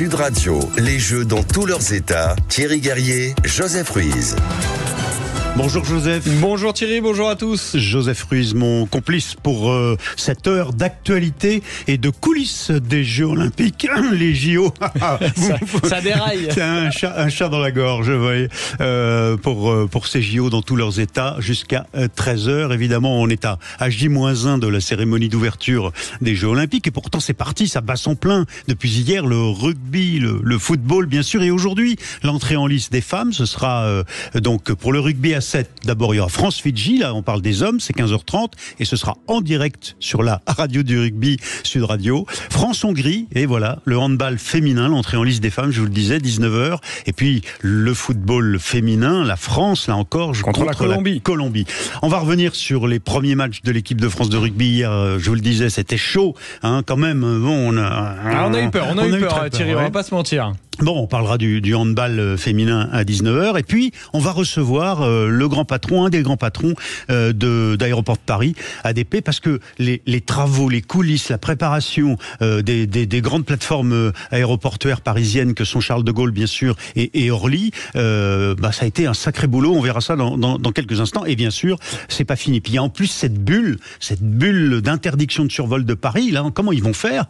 Sud Radio, les Jeux dans tous leurs états. Thierry Guerrier, Joseph Ruiz. Bonjour Joseph. Bonjour Thierry, bonjour à tous. Joseph Ruiz, mon complice pour cette heure d'actualité et de coulisses des Jeux Olympiques, les JO. ça déraille. C'est un chat dans la gorge, vous voyez, pour ces JO dans tous leurs états jusqu'à 13h. Évidemment, on est à J-1 de la cérémonie d'ouverture des Jeux Olympiques et pourtant c'est parti, ça bat son plein. Depuis hier, le rugby, le football bien sûr, et aujourd'hui, l'entrée en lice des femmes, ce sera donc pour le rugby à 7. D'abord, il y aura France-Fidji, là on parle des hommes, c'est 15h30 et ce sera en direct sur la radio du rugby Sud Radio. France-Hongrie, et voilà, le handball féminin, l'entrée en lice des femmes, je vous le disais, 19h. Et puis le football féminin, la France, là encore, contre la Colombie. On va revenir sur les premiers matchs de l'équipe de France de rugby hier, je vous le disais, c'était chaud, hein, quand même. Bon, on a eu peur, Thierry, on va pas se mentir. Bon, on parlera du handball féminin à 19h. Et puis, on va recevoir le grand patron, un des grands patrons d'Aéroport de Paris, ADP, parce que les travaux, les coulisses, la préparation des grandes plateformes aéroportuaires parisiennes que sont Charles de Gaulle, bien sûr, et Orly, ça a été un sacré boulot. On verra ça dans quelques instants. Et bien sûr, c'est pas fini. Puis il y a en plus cette bulle d'interdiction de survol de Paris. Là, comment ils vont faire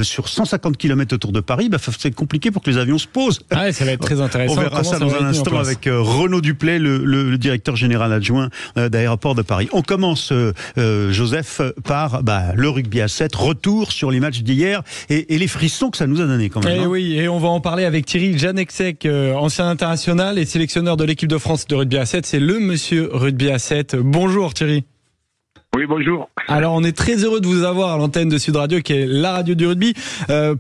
sur 150 km autour de Paris? C'est compliqué pour que les avions se posent. Ah ouais, ça va être très intéressant. On verra ça dans un instant avec Renaud Duplay, le directeur général adjoint d'Aéroport de Paris. On commence, Joseph, par le rugby à 7, retour sur les matchs d'hier et les frissons que ça nous a donné quand même. Oui, et on va en parler avec Thierry Janeczek, ancien international et sélectionneur de l'équipe de France de rugby à 7. C'est le monsieur rugby à 7. Bonjour Thierry. Oui, bonjour. Alors, on est très heureux de vous avoir à l'antenne de Sud Radio, qui est la radio du rugby,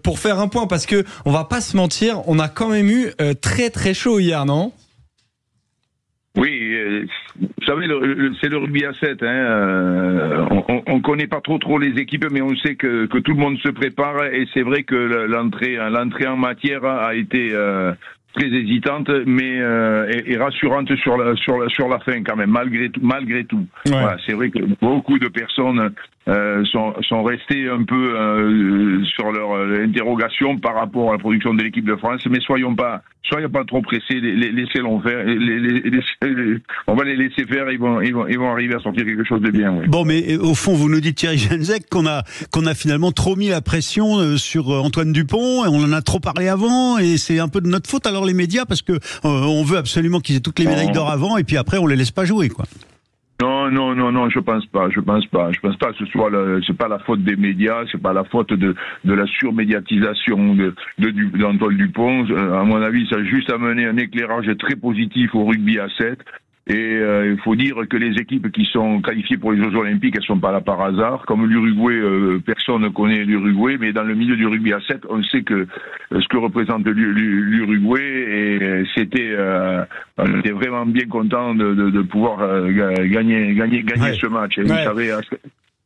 pour faire un point, parce que on va pas se mentir, on a quand même eu très très chaud hier, non ? Oui, vous savez, c'est le rugby à 7. On connaît pas trop les équipes, mais on sait que tout le monde se prépare, et c'est vrai que l'entrée en matière a été très hésitante, mais et rassurante sur la fin quand même, malgré tout. Ouais. Voilà, c'est vrai que beaucoup de personnes sont restées un peu sur leur interrogation par rapport à la production de l'équipe de France, mais soyez pas trop pressés, laissez-les faire, on va les laisser faire, ils vont arriver à sortir quelque chose de bien. Oui. Bon, mais au fond, vous nous dites, Thierry Janeczek, qu'on a finalement trop mis la pression sur Antoine Dupont, et on en a trop parlé avant, et c'est un peu de notre faute alors les médias, parce que on veut absolument qu'ils aient toutes les médailles d'or avant, et puis après on les laisse pas jouer, quoi. Non, je pense pas que c'est pas la faute des médias, c'est pas la faute de la surmédiatisation d'Antoine Dupont. À mon avis, ça a juste amené un éclairage très positif au rugby à 7. Et il faut dire que les équipes qui sont qualifiées pour les Jeux Olympiques, elles sont pas là par hasard. Comme l'Uruguay, personne ne connaît l'Uruguay, mais dans le milieu du rugby à 7, on sait que ce que représente l'Uruguay, et on était vraiment bien content de pouvoir gagner ce match. Et vous savez,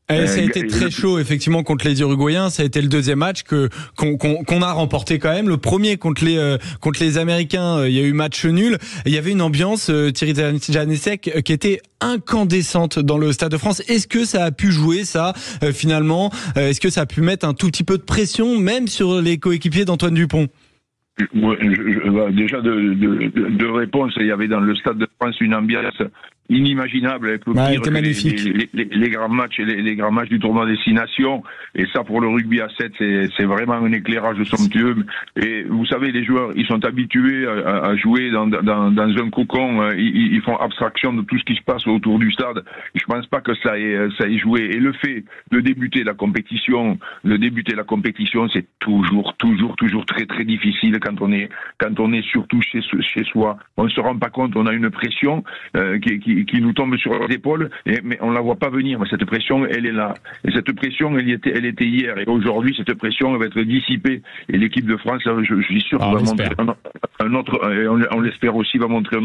ça a été très chaud effectivement contre les Uruguayens. Ça a été le deuxième match qu'on a remporté quand même. Le premier contre les Américains, il y a eu match nul. Il y avait une ambiance, Thierry Janeczek, qui était incandescente dans le Stade de France. Est-ce que ça a pu jouer ça finalement? Est-ce que ça a pu mettre un tout petit peu de pression même sur les coéquipiers d'Antoine Dupont? Ouais, déjà de réponse, il y avait dans le Stade de France une ambiance inimaginable, avec les grands matchs, les grands matchs du tournoi Destination, et ça pour le rugby à 7, c'est vraiment un éclairage somptueux. Et vous savez, les joueurs, ils sont habitués à jouer dans un cocon, ils font abstraction de tout ce qui se passe autour du stade. Je pense pas que ça ait joué. Et le fait de débuter la compétition, c'est toujours très très difficile quand on est surtout chez soi. On se rend pas compte, on a une pression qui nous tombe sur les épaules, mais on la voit pas venir. Mais cette pression, elle est là. Et cette pression, elle était hier. Et aujourd'hui, cette pression, elle va être dissipée. Et l'équipe de France, je suis sûr qu'elle va montrer un autre, et on l'espère aussi, va montrer un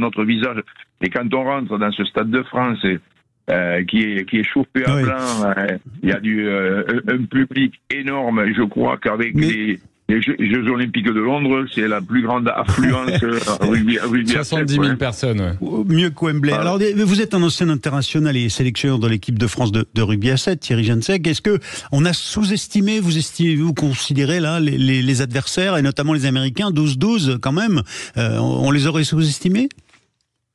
autre visage. Et quand on rentre dans ce Stade de France, qui est chauffé à blanc, il y a un public énorme. Je crois qu'avec les Jeux Olympiques de Londres, c'est la plus grande affluence rugby 70 000 personnes. Ouais. Mieux que Wembley. Voilà. Alors, vous êtes un ancien international et sélectionneur de l'équipe de France de rugby à 7, Thierry Jensek. Est-ce que on a sous-estimé, vous considérez là les adversaires et notamment les Américains, 12-12 quand même, on les aurait sous-estimés?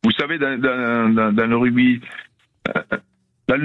Vous savez, dans le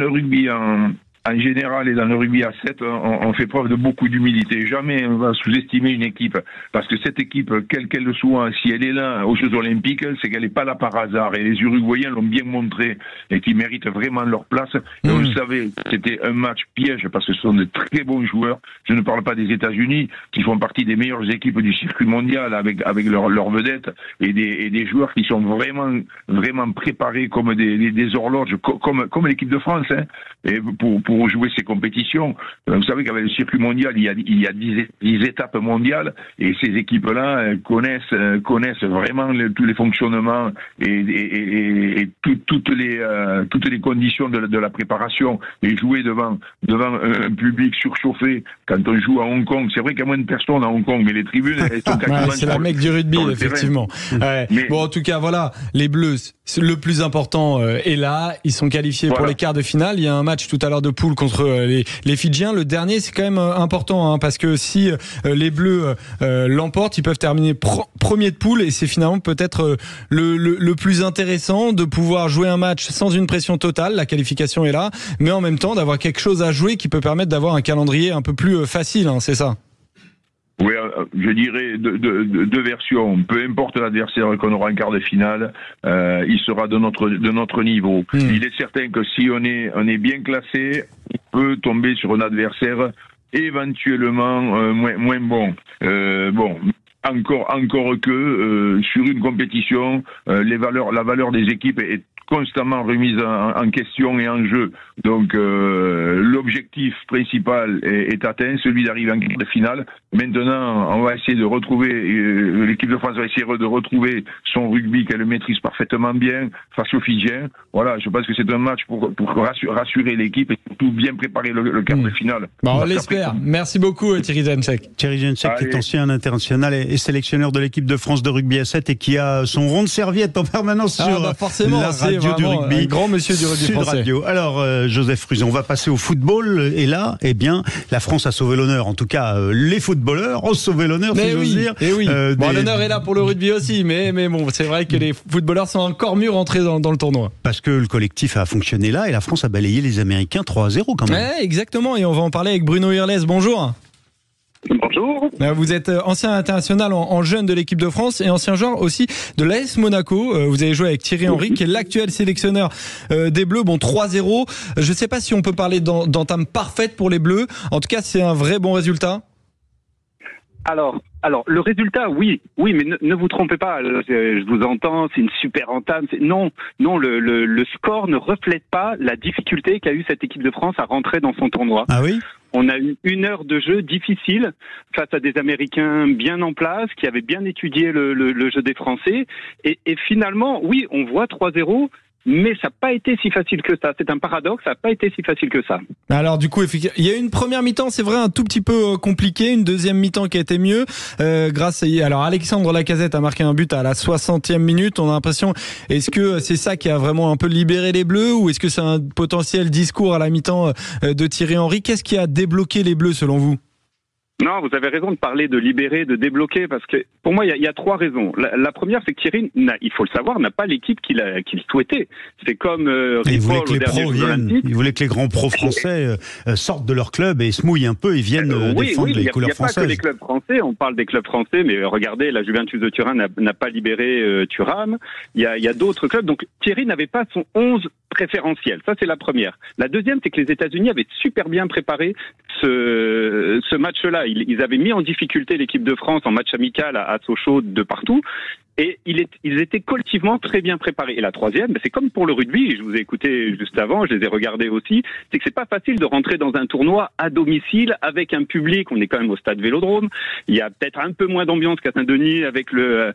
rugby, en général et dans le rugby à 7, on fait preuve de beaucoup d'humilité. Jamais on va sous-estimer une équipe. Parce que cette équipe, quelle qu'elle soit, si elle est là aux Jeux Olympiques, c'est qu'elle n'est pas là par hasard. Et les Uruguayens l'ont bien montré et qu'ils méritent vraiment leur place. Et on le savait, c'était un match piège parce que ce sont de très bons joueurs. Je ne parle pas des États-Unis, qui font partie des meilleures équipes du circuit mondial avec leurs vedettes et des joueurs qui sont vraiment préparés comme des horloges, comme l'équipe de France. Hein. Et pour jouer ces compétitions. Vous savez qu'avec le circuit mondial, il y a 10 étapes mondiales et ces équipes-là connaissent vraiment tous les fonctionnements et toutes les conditions de la préparation. Et jouer devant un public surchauffé quand on joue à Hong Kong, c'est vrai qu'il y a moins de personnes à Hong Kong, mais les tribunes elles sont quasiment c'est la mecque du rugby, effectivement. Bon, en tout cas, voilà, les Bleus, le plus important est là. Ils sont qualifiés pour les quarts de finale. Il y a un match tout à l'heure de poule contre les Fidjiens. Le dernier, c'est quand même important, hein, parce que si les Bleus l'emportent, ils peuvent terminer premier de poule et c'est finalement peut-être le plus intéressant de pouvoir jouer un match sans une pression totale. La qualification est là, mais en même temps d'avoir quelque chose à jouer qui peut permettre d'avoir un calendrier un peu plus facile, hein, c'est ça? Oui, je dirais deux versions. Peu importe l'adversaire qu'on aura en quart de finale, il sera de notre niveau. Il est certain que si on est bien classé, on peut tomber sur un adversaire éventuellement moins bon. Encore que sur une compétition, la valeur des équipes est constamment remise en question et en jeu. Donc l'objectif principal est atteint, celui d'arriver en quart de finale. Maintenant, on va essayer de retrouver, l'équipe de France va essayer de retrouver son rugby qu'elle maîtrise parfaitement bien face aux Fidjiens. Voilà, je pense que c'est un match pour rassurer l'équipe et surtout bien préparer le quart de finale. Bon, on l'espère. Merci beaucoup Thierry Jensek. Thierry Jensek qui est ancien international et sélectionneur de l'équipe de France de rugby à 7 et qui a son rond de serviette en permanence sur forcément, la radio du rugby. Un grand monsieur du rugby français. Radio. Alors, Joseph Fruzon, on va passer au football. Et là, eh bien, la France a sauvé l'honneur. En tout cas, les footballeurs ont sauvé l'honneur, si j'ose dire. Bon, l'honneur est là pour le rugby aussi, mais bon, c'est vrai que les footballeurs sont encore mieux rentrés dans le tournoi. Parce que le collectif a fonctionné là et la France a balayé les Américains 3-0 quand même. Ouais, exactement. Et on va en parler avec Bruno Irles. Bonjour. Bonjour. Vous êtes ancien international en jeune de l'équipe de France et ancien joueur aussi de l'AS Monaco. Vous avez joué avec Thierry Henry, qui est l'actuel sélectionneur des Bleus. Bon, 3-0. Je ne sais pas si on peut parler d'entame parfaite pour les Bleus. En tout cas, c'est un vrai bon résultat. Alors, le résultat, oui, mais ne vous trompez pas. Je vous entends, c'est une super entame. Non, le score ne reflète pas la difficulté qu'a eu cette équipe de France à rentrer dans son tournoi. Ah oui? On a eu 1 heure de jeu difficile face à des Américains bien en place, qui avaient bien étudié le jeu des Français. Et finalement, oui, on voit 3-0. Mais ça n'a pas été si facile que ça. C'est un paradoxe, ça n'a pas été si facile que ça. Alors du coup, effectivement, il y a eu une première mi-temps, c'est vrai, un tout petit peu compliqué, une deuxième mi-temps qui a été mieux. Alors Alexandre Lacazette a marqué un but à la 60e minute. On a l'impression, est-ce que c'est ça qui a vraiment un peu libéré les Bleus ou est-ce que c'est un potentiel discours à la mi-temps de Thierry Henry? Qu'est-ce qui a débloqué les Bleus selon vous? Non, vous avez raison de parler de libérer, de débloquer, parce que pour moi, il y a 3 raisons. La première, c'est que Thierry, il faut le savoir, n'a pas l'équipe qu'il souhaitait. C'est comme Ripoll au dernier Jeux Olympiques. Il voulait que les grands pros français sortent de leur club et se mouillent un peu et viennent défendre les couleurs françaises. Il n'y a pas que les clubs français, on parle des clubs français, mais regardez, la Juventus de Turin n'a pas libéré Thuram. Il y a d'autres clubs, donc Thierry n'avait pas son 11 préférentiel. Ça, c'est la première. La deuxième, c'est que les États-Unis avaient super bien préparé ce match-là. Ils avaient mis en difficulté l'équipe de France en match amical à Sochaux de partout. Et ils étaient collectivement très bien préparés. Et la troisième, c'est comme pour le rugby, je vous ai écouté juste avant, je les ai regardés aussi, c'est que c'est pas facile de rentrer dans un tournoi à domicile avec un public. On est quand même au stade Vélodrome. Il y a peut-être un peu moins d'ambiance qu'à Saint-Denis avec le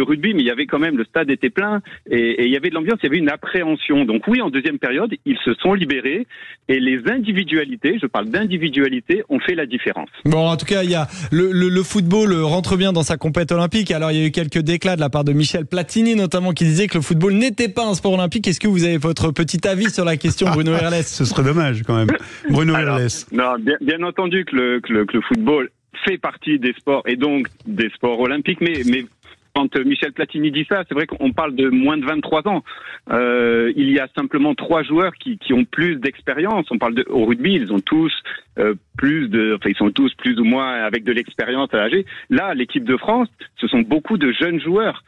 rugby, mais il y avait quand même, le stade était plein et il y avait de l'ambiance, il y avait une appréhension. Donc oui, en deuxième période, ils se sont libérés et les individualités, je parle d'individualité, ont fait la différence. Bon, en tout cas, il y a le football rentre bien dans sa compète olympique. Alors, il y a eu quelques déclats de la part de Michel Platini, notamment, qui disait que le football n'était pas un sport olympique. Est-ce que vous avez votre petit avis sur la question, Bruno Herlès? Ce serait dommage, quand même. Bruno Herlès. Non, bien entendu que le football fait partie des sports et donc des sports olympiques, mais quand Michel Platini dit ça, c'est vrai qu'on parle de moins de 23 ans. Il y a simplement 3 joueurs qui ont plus d'expérience. On parle au rugby, ils ont tous ils sont tous plus ou moins avec de l'expérience à l'âge. Là, l'équipe de France, ce sont beaucoup de jeunes joueurs.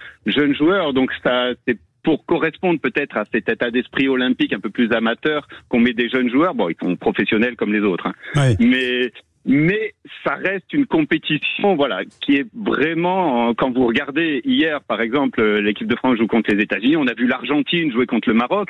Donc ça, c'est pour correspondre peut-être à cet état d'esprit olympique un peu plus amateur qu'on met des jeunes joueurs. Bon, ils sont professionnels comme les autres, hein. Ouais. Mais ça reste une compétition, voilà, qui est vraiment, quand vous regardez hier, par exemple, l'équipe de France joue contre les États-Unis, on a vu l'Argentine jouer contre le Maroc.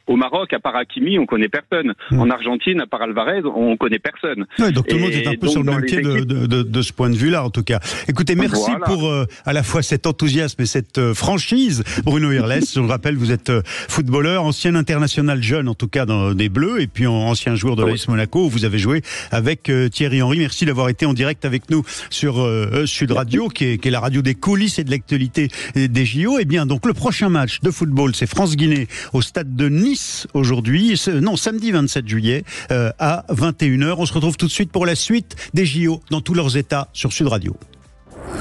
Au Maroc, à part Hakimi, on connaît personne. En Argentine, à part Alvarez, on connaît personne. Ouais, donc tout le monde est un peu sur le même pied de ce point de vue-là, en tout cas. Écoutez, merci pour à la fois cet enthousiasme et cette franchise. Bruno Herlès, je le rappelle, vous êtes footballeur, ancien international jeune, en tout cas dans des Bleus, et puis ancien joueur de l'AS Monaco, où vous avez joué avec Thierry Henry. Merci d'avoir été en direct avec nous sur Sud Radio, qui est la radio des coulisses et de l'actualité des JO. Et bien, donc le prochain match de football, c'est France-Guinée au stade de Nice aujourd'hui, samedi 27 juillet à 21h. On se retrouve tout de suite pour la suite des JO dans tous leurs états sur Sud Radio.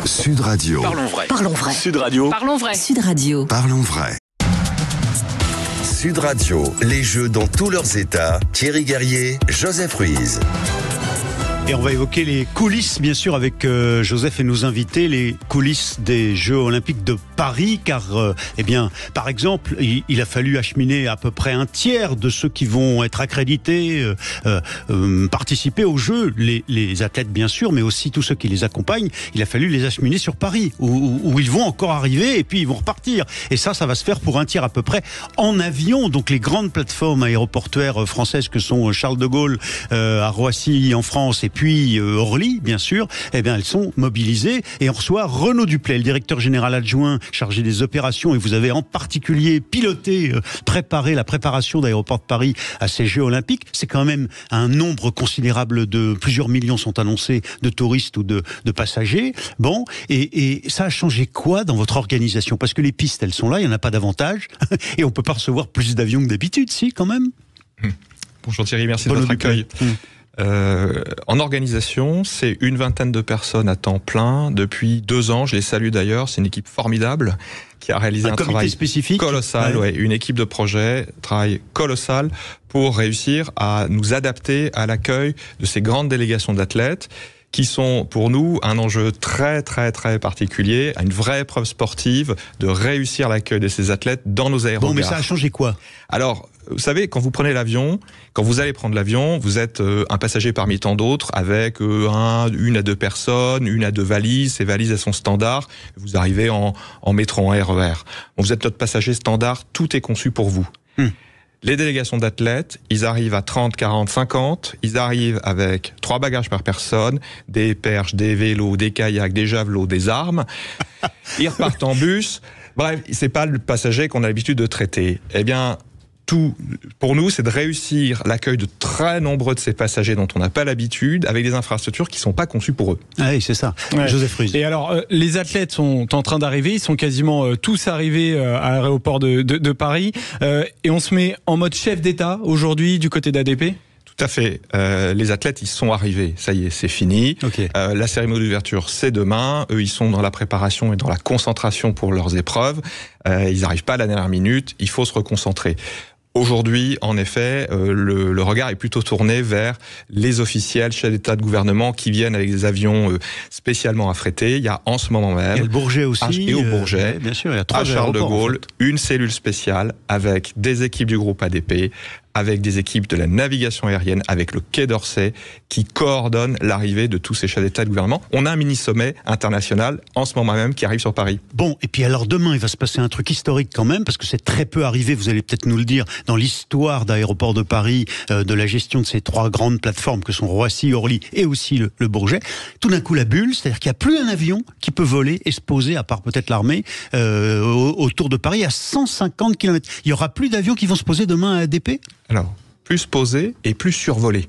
Sud Radio. Parlons vrai. Parlons vrai. Sud Radio. Parlons vrai. Sud Radio. Parlons vrai. Sud Radio, les Jeux dans tous leurs états. Thierry Guerrier, Joseph Ruiz. Et on va évoquer les coulisses, bien sûr, avec Joseph et nos invités, les coulisses des Jeux Olympiques de Paris, car, par exemple, il a fallu acheminer à peu près un tiers de ceux qui vont être accrédités, participer aux Jeux, les athlètes, bien sûr, mais aussi tous ceux qui les accompagnent. Il a fallu les acheminer sur Paris, où ils vont encore arriver et puis ils vont repartir. Et ça va se faire pour un tiers à peu près en avion. Donc les grandes plateformes aéroportuaires françaises que sont Charles de Gaulle à Roissy en France et puis Orly, bien sûr, elles sont mobilisées. Et on reçoit Renaud Duplay, le directeur général adjoint chargé des opérations. Et vous avez en particulier piloté, préparé la préparation d'Aéroports de Paris à ces Jeux Olympiques. C'est quand même un nombre considérable de plusieurs millions sont annoncés de touristes ou de passagers. Bon, et ça a changé quoi dans votre organisation? Parce que les pistes, elles sont là, il n'y en a pas davantage. Et on ne peut pas recevoir plus d'avions que d'habitude, si, quand même. Bonjour Thierry, merci de votre accueil. En organisation, c'est une vingtaine de personnes à temps plein depuis 2 ans. Je les salue d'ailleurs. C'est une équipe formidable qui a réalisé un travail spécifique, colossal. Ouais, une équipe de projet, travail colossal pour réussir à nous adapter à l'accueil de ces grandes délégations d'athlètes qui sont pour nous un enjeu très très très particulier, une vraie épreuve sportive de réussir l'accueil de ces athlètes dans nos aéroports. Bon, mais ça a changé quoi? Alors, vous savez, quand vous prenez l'avion, quand vous allez prendre l'avion, vous êtes un passager parmi tant d'autres avec 1 à 2 personnes, 1 à 2 valises. Ces valises, elles sont standards. Vous arrivez en métro, en RER. Bon, vous êtes notre passager standard. Tout est conçu pour vous. Les délégations d'athlètes, ils arrivent à 30, 40, 50. Ils arrivent avec 3 bagages par personne, des perches, des vélos, des kayaks, des javelots, des armes. Ils repartent en bus. Bref, c'est pas le passager qu'on a l'habitude de traiter. Eh bien, tout, pour nous, c'est de réussir l'accueil de très nombreux de ces passagers dont on n'a pas l'habitude, avec des infrastructures qui ne sont pas conçues pour eux. Ah oui, c'est ça. Ouais. Joseph Ruiz. Et alors, les athlètes sont en train d'arriver, ils sont quasiment tous arrivés à l'aéroport de Paris, et on se met en mode chef d'État aujourd'hui du côté d'ADP. Tout à fait. Les athlètes, ils sont arrivés. Ça y est, c'est fini. Okay. La cérémonie d'ouverture, c'est demain. Eux, ils sont dans la préparation et dans la concentration pour leurs épreuves. Ils n'arrivent pas à la dernière minute. Il faut se reconcentrer. Aujourd'hui, en effet, le regard est plutôt tourné vers les officiels, chefs d'État, de gouvernement qui viennent avec des avions spécialement affrétés. Il y a en ce moment même... Et le Bourget aussi. Et au Bourget, bien sûr, il y a 3 à Charles de Gaulle, une cellule spéciale avec des équipes du groupe ADP, avec des équipes de la navigation aérienne, avec le Quai d'Orsay, qui coordonnent l'arrivée de tous ces chefs d'État et de gouvernement. On a un mini-sommet international en ce moment même qui arrive sur Paris. Bon, et puis alors demain, il va se passer un truc historique quand même, parce que c'est très peu arrivé, vous allez peut-être nous le dire, dans l'histoire d'Aéroports de Paris, de la gestion de ces 3 grandes plateformes que sont Roissy, Orly et aussi le Bourget. Tout d'un coup, la bulle, c'est-à-dire qu'il n'y a plus un avion qui peut voler et se poser, à part peut-être l'armée, autour de Paris à 150 km. Il n'y aura plus d'avions qui vont se poser demain à ADP ? Alors, plus posé et plus survolé.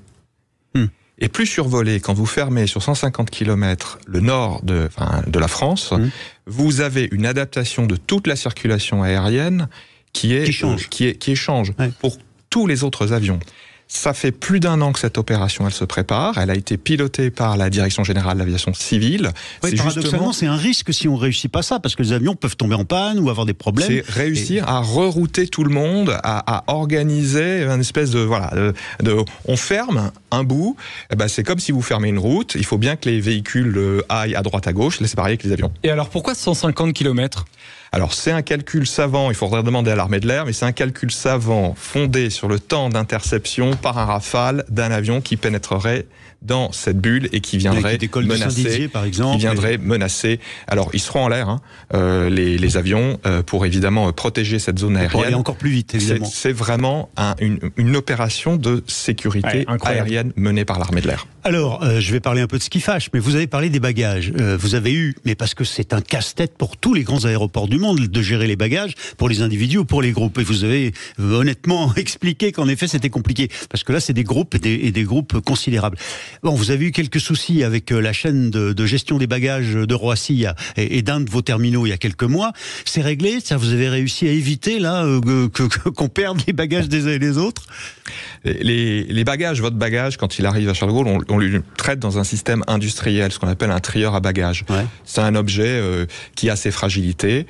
Et plus survolé, quand vous fermez sur 150 km le nord de la France, vous avez une adaptation de toute la circulation aérienne qui change ouais. Pour tous les autres avions. Ça fait plus d'1 an que cette opération, elle se prépare. Elle a été pilotée par la Direction Générale de l'Aviation Civile. Oui, paradoxalement, c'est un risque si on réussit pas ça, parce que les avions peuvent tomber en panne ou avoir des problèmes. C'est réussir à rerouter tout le monde, à organiser une espèce de on ferme un bout. Eh ben, c'est comme si vous fermez une route. Il faut bien que les véhicules aillent à droite à gauche. Là, c'est pareil avec les avions. Et alors, pourquoi 150 km ? Alors, c'est un calcul savant, il faudrait demander à l'armée de l'air, mais c'est un calcul savant fondé sur le temps d'interception par un Rafale d'un avion qui pénétrerait dans cette bulle et qui viendrait menacer, par exemple, menacer. Alors, ils seront en l'air, les avions, pour évidemment protéger cette zone aérienne. Pour aller encore plus vite, évidemment. C'est vraiment une opération de sécurité aérienne menée par l'armée de l'air. Alors, je vais parler un peu de ce qui fâche, mais vous avez parlé des bagages. Vous avez eu, mais parce que c'est un casse-tête pour tous les grands aéroports du monde de gérer les bagages, pour les individus ou pour les groupes. Et vous avez honnêtement expliqué qu'en effet c'était compliqué, parce que là c'est des groupes et des groupes considérables. Bon, vous avez eu quelques soucis avec la chaîne de gestion des bagages de Roissy et d'un de vos terminaux il y a quelques mois. C'est réglé, ça, vous avez réussi à éviter là qu'on perde les bagages des uns et des autres. Les bagages, votre bagage, quand il arrive à Charles de Gaulle, on le traite dans un système industriel, ce qu'on appelle un trieur à bagages. Ouais. C'est un objet qui a ses fragilités.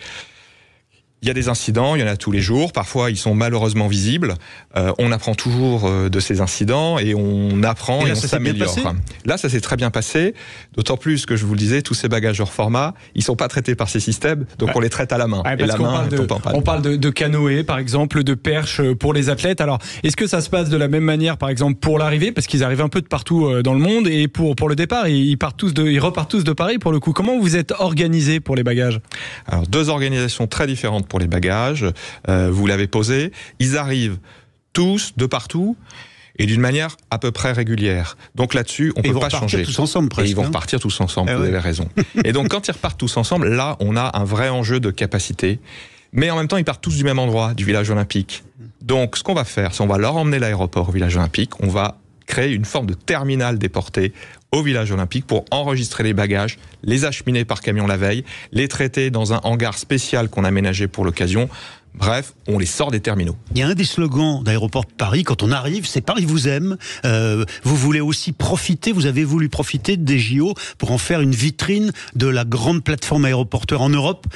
Il y a des incidents, il y en a tous les jours. Parfois, ils sont malheureusement visibles. On apprend toujours de ces incidents et on apprend et on s'améliore. Là, ça s'est très bien passé. D'autant plus que, je vous le disais, tous ces bagages hors format, ils sont pas traités par ces systèmes, donc on les traite à la main. Et la main tombe en panne. On parle de canoë, par exemple, de perches pour les athlètes. Alors, est-ce que ça se passe de la même manière, par exemple, pour l'arrivée, parce qu'ils arrivent un peu de partout dans le monde, et pour le départ, ils repartent tous de Paris, pour le coup. Comment vous êtes organisés pour les bagages ? Alors, 2 organisations très différentes pour les bagages, vous l'avez posé, ils arrivent tous de partout et d'une manière à peu près régulière. Donc là-dessus, on peut pas changer. Ils vont repartir tous ensemble presque. Et ils vont repartir tous ensemble, vous avez raison. Et donc quand ils repartent tous ensemble, là, on a un vrai enjeu de capacité. Mais en même temps, ils partent tous du même endroit, du village olympique. Donc ce qu'on va faire, c'est on va leur emmener l'aéroport au village olympique, on va créer une forme de terminal déporté au village olympique pour enregistrer les bagages, les acheminer par camion la veille, les traiter dans un hangar spécial qu'on a aménagé pour l'occasion. Bref, on les sort des terminaux. Il y a un des slogans d'Aéroport de Paris, quand on arrive, c'est Paris vous aime. Vous voulez aussi profiter, vous avez voulu profiter des JO pour en faire une vitrine de la grande plateforme aéroportuaire en Europe,